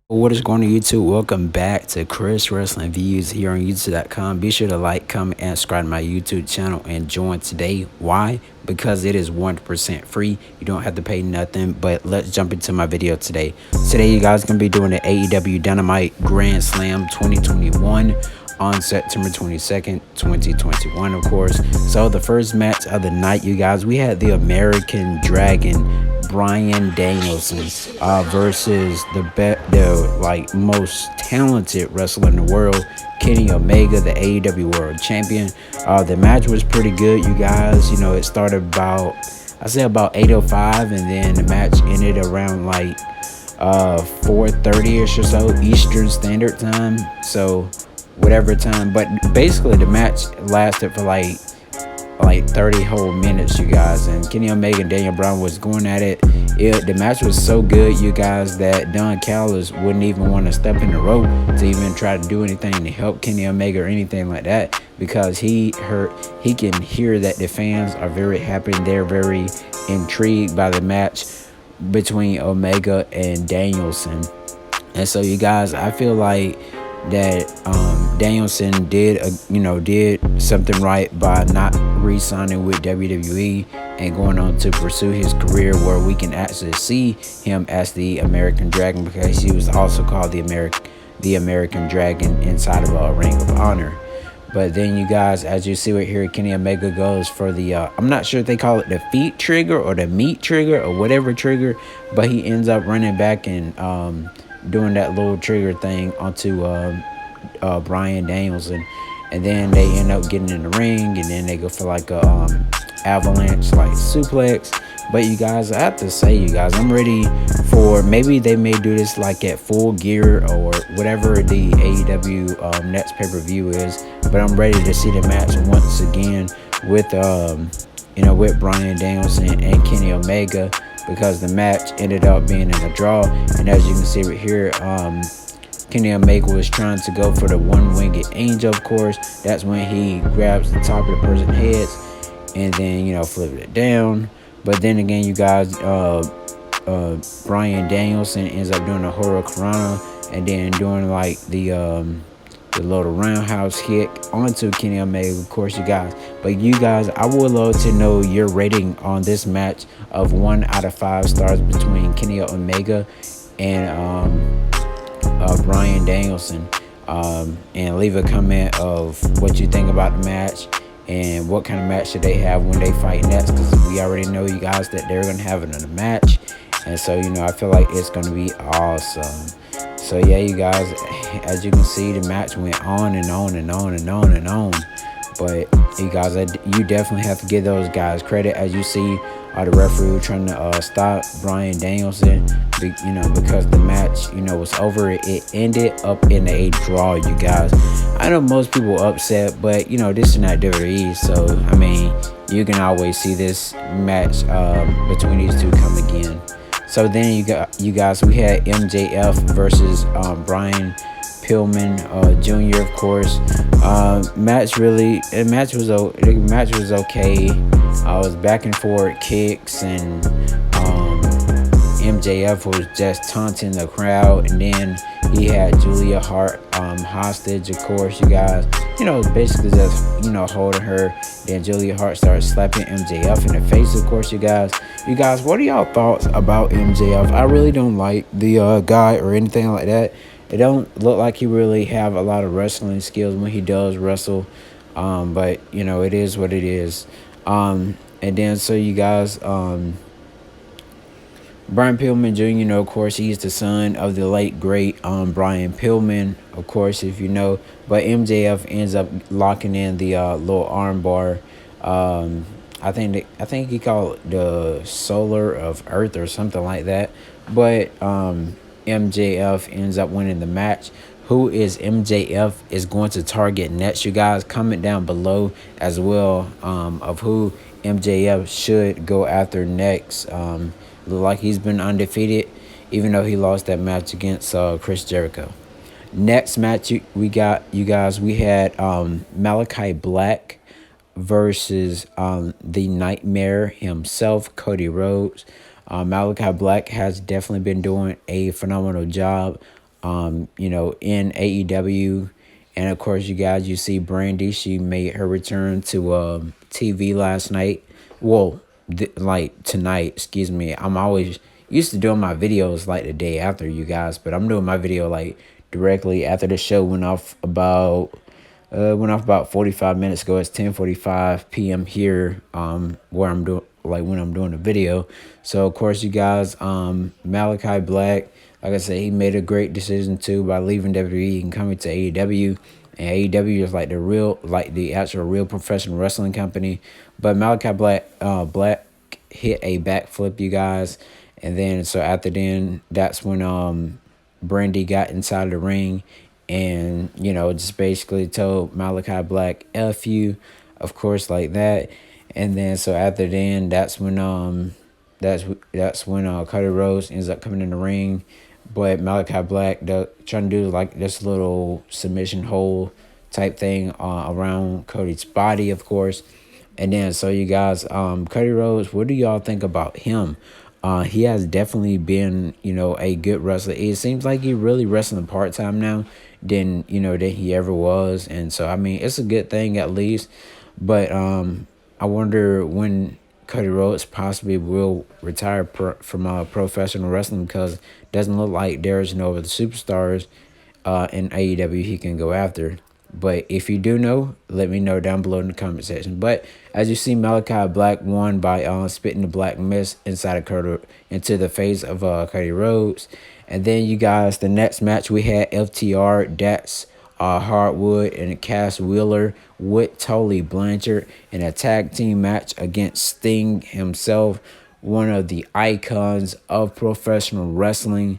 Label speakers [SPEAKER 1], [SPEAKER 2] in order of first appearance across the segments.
[SPEAKER 1] What is going on YouTube? Welcome back to Khris Wrestling Views here on YouTube.com. Be sure to like, comment, and subscribe to my YouTube channel and join today. Why? Because it is 100% free. You don't have to pay nothing. But let's jump into my video today. Today, you guys going to be doing the AEW Dynamite Grand Slam 2021 on September 22nd, 2021, of course. So the first match of the night, you guys, we had the American Dragon Bryan Danielson versus the most talented wrestler in the world, Kenny Omega, the AEW World Champion. The match was pretty good, you guys. You know, it started about 8:05, and then the match ended around like 4:30ish or so Eastern Standard Time. So whatever time, but basically the match lasted for like 30 whole minutes, you guys, and Kenny Omega and Daniel Bryan was going at it. The match was so good, you guys, that Don Callis wouldn't even want to step in the rope to even try to do anything to help Kenny Omega or anything like that, because he can hear that the fans are very happy and they're very intrigued by the match between Omega and Danielson. And so, you guys, I feel like that Danielson did something right by not re-signing with WWE and going on to pursue his career, where we can actually see him as the American Dragon, because he was also called the American Dragon inside of a Ring of Honor. But then, you guys, as you see right here, Kenny Omega goes for the I'm not sure if they call it the feet trigger or the meat trigger or whatever trigger, but he ends up running back and doing that little trigger thing onto Bryan Danielson, and then they end up getting in the ring, and then they go for like a avalanche like suplex. But you guys, I have to say, you guys, I'm ready for, maybe they may do this like at Full Gear or whatever the AEW next pay-per-view is, but I'm ready to see the match once again with with Bryan Danielson and Kenny Omega, because the match ended up being in a draw. And as you can see right here, Kenny Omega was trying to go for the one-winged angel, of course. That's when he grabs the top of the person's heads and then, flip it down. But then again, you guys, Bryan Danielson ends up doing a Hurricanrana and then doing like the little roundhouse kick onto Kenny Omega, of course, you guys. But you guys, I would love to know your rating on this match of 1 out of 5 stars between Kenny Omega and Bryan Danielson, and leave a comment of what you think about the match and what kind of match should they have when they fight next, because we already know, you guys, that they're gonna have another match. And so, I feel like it's gonna be awesome. So yeah, you guys, as you can see, the match went on and on and on and on and on. But you guys, you definitely have to give those guys credit. As you see, the referee trying to stop Bryan Danielson, because the match, was over. It ended up in a draw, you guys. I know most people are upset, but this is not WWE, so I mean, you can always see this match between these two come again. So then you guys, we had MJF versus Brian Pillman Jr., of course. The match was okay. I was back and forth kicks, and MJF was just taunting the crowd, and then he had Julia Hart hostage, of course, you guys. Basically just holding her. Then Julia Hart started slapping MJF in the face, of course, you guys. You guys, what are y'all thoughts about MJF? I really don't like the guy or anything like that. It don't look like he really have a lot of wrestling skills when he does wrestle. But it is what it is. And then, so you guys, Brian Pillman Jr., of course, he's the son of the late great Brian Pillman, of course, if you know. But MJF ends up locking in the little arm bar. I think he called it the Solar of Earth or something like that. But MJF ends up winning the match. Who is MJF is going to target next? You guys, comment down below as well of who MJF should go after next. Look like he's been undefeated, even though he lost that match against Chris Jericho. Next match we got, you guys, we had Malachi Black versus the Nightmare himself, Cody Rhodes. Malachi Black has definitely been doing a phenomenal job, in AEW. And of course, you guys, you see Brandy, she made her return to TV last night. Well, like tonight, excuse me. I'm always used to doing my videos like the day after, you guys, but I'm doing my video like directly after the show went off about 45 minutes ago. It's 10:45 p.m. here, where I'm doing, like, when I'm doing the video. So of course, you guys, Malachi Black, like I said, he made a great decision too by leaving WWE and coming to AEW. And AEW is like the actual real professional wrestling company. But Malachi Black hit a backflip, you guys. And then so after then, that's when Brandy got inside the ring and, just basically told Malachi Black, F you, of course, like that. And then so after then, that's when Cody Rhodes ends up coming in the ring. But Malachi Black trying to do like this little submission hold type thing around Cody's body, of course. And then so you guys, Cody Rhodes, what do y'all think about him? He has definitely been, a good wrestler. It seems like he really wrestling part-time now than he ever was. And so, I mean, it's a good thing at least. But I wonder when Cody Rhodes possibly will retire from professional wrestling, because it doesn't look like there's no other superstars in AEW he can go after. But if you do know, let me know down below in the comment section. But as you see, Malachi Black won by spitting the black mist into the face of Cody Rhodes. And then you guys, the next match we had FTR, Dax Hardwood and Cass Wheeler with Tully Blanchard in a tag team match against Sting himself, one of the icons of professional wrestling.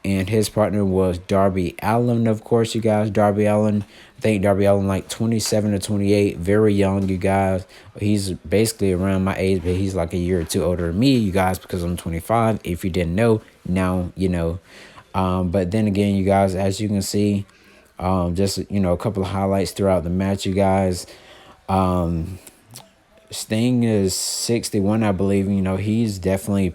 [SPEAKER 1] And his partner was Darby Allin, of course, you guys. Darby Allin, I think Darby Allin like 27 or 28, very young, you guys. He's basically around my age, but he's like a year or two older than me, you guys, because I'm 25. If you didn't know, now you know. But then again, you guys, as you can see, just, a couple of highlights throughout the match, you guys. Sting is 61, I believe. He's definitely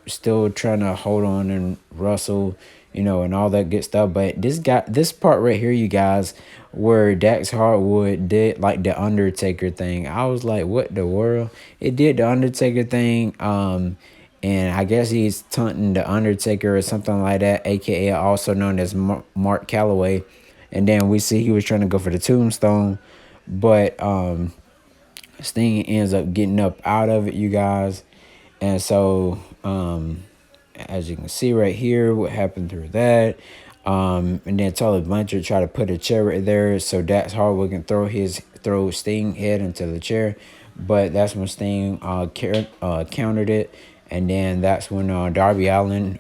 [SPEAKER 1] still trying to hold on and wrestle, and all that good stuff. But this part right here, you guys, where Dax Hardwood did like the Undertaker thing, I was like, what the world? It did the Undertaker thing, and I guess he's taunting the Undertaker or something like that, aka also known as Mark Calloway. And then we see he was trying to go for the tombstone, but Sting ends up getting up out of it, you guys. And so, as you can see right here, what happened through that. And then Tully Blanchard tried to put a chair right there so Dax Hardwood can throw Sting head into the chair. But that's when Sting countered it. And then that's when Darby Allin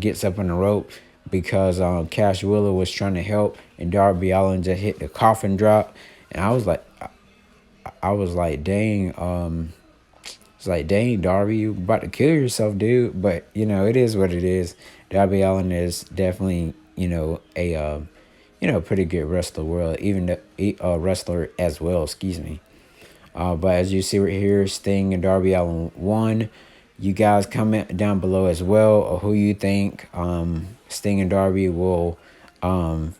[SPEAKER 1] gets up on the rope because Cash Wheeler was trying to help. And Darby Allin just hit the coffin drop. And I was like, dang, it's like, dang, Darby, you about to kill yourself, dude. But, it is what it is. Darby Allin is definitely, a pretty good wrestler world, even wrestler as well, excuse me. But as you see right here, Sting and Darby Allin won. You guys comment down below as well or who you think Sting and Darby will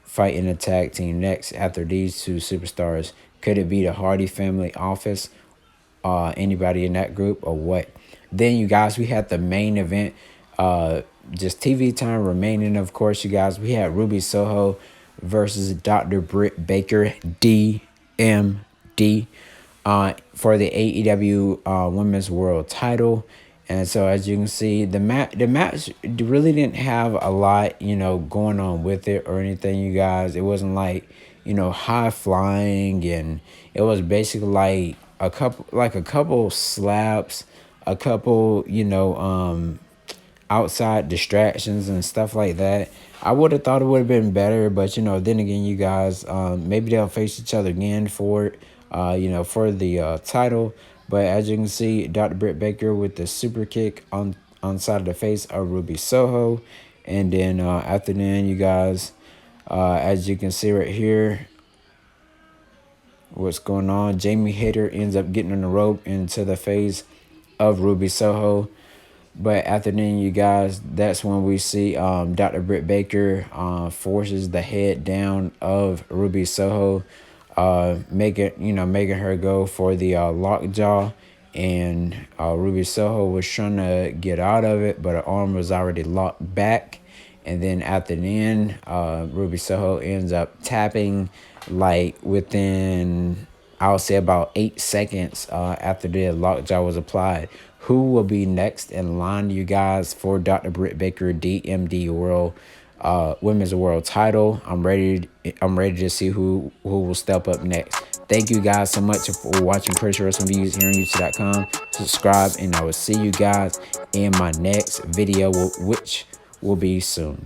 [SPEAKER 1] fight in a tag team next after these two superstars. Could it be the Hardy family office? Anybody in that group or what? Then you guys, we had the main event, just TV time remaining, of course, you guys. We had Ruby Soho versus Dr. Britt Baker, DMD, for the AEW Women's World Title. And so as you can see, the match really didn't have a lot, going on with it or anything, you guys. It wasn't like, high flying, and it was basically like a couple slaps, a couple, outside distractions and stuff like that. I would have thought it would have been better, but then again, you guys, maybe they'll face each other again for it, for the title. But as you can see, Dr. Britt Baker with the super kick on side of the face of Ruby Soho. And then after then, you guys, as you can see right here, what's going on. Jamie Hayter ends up getting on the rope into the face of Ruby Soho. But after then, you guys, that's when we see Dr. Britt Baker forces the head down of Ruby Soho, making her go for the lockjaw. And Ruby Soho was trying to get out of it, but her arm was already locked back. And then at the end, Ruby Soho ends up tapping like within, I'll say, about 8 seconds after the lockjaw was applied. Who will be next in line, you guys, for Dr. Britt Baker DMD World Women's World Title? I'm ready to see who will step up next. Thank you guys so much for watching Khris Wrestling Views here on YouTube.com. Subscribe, and I will see you guys in my next video, which will be soon.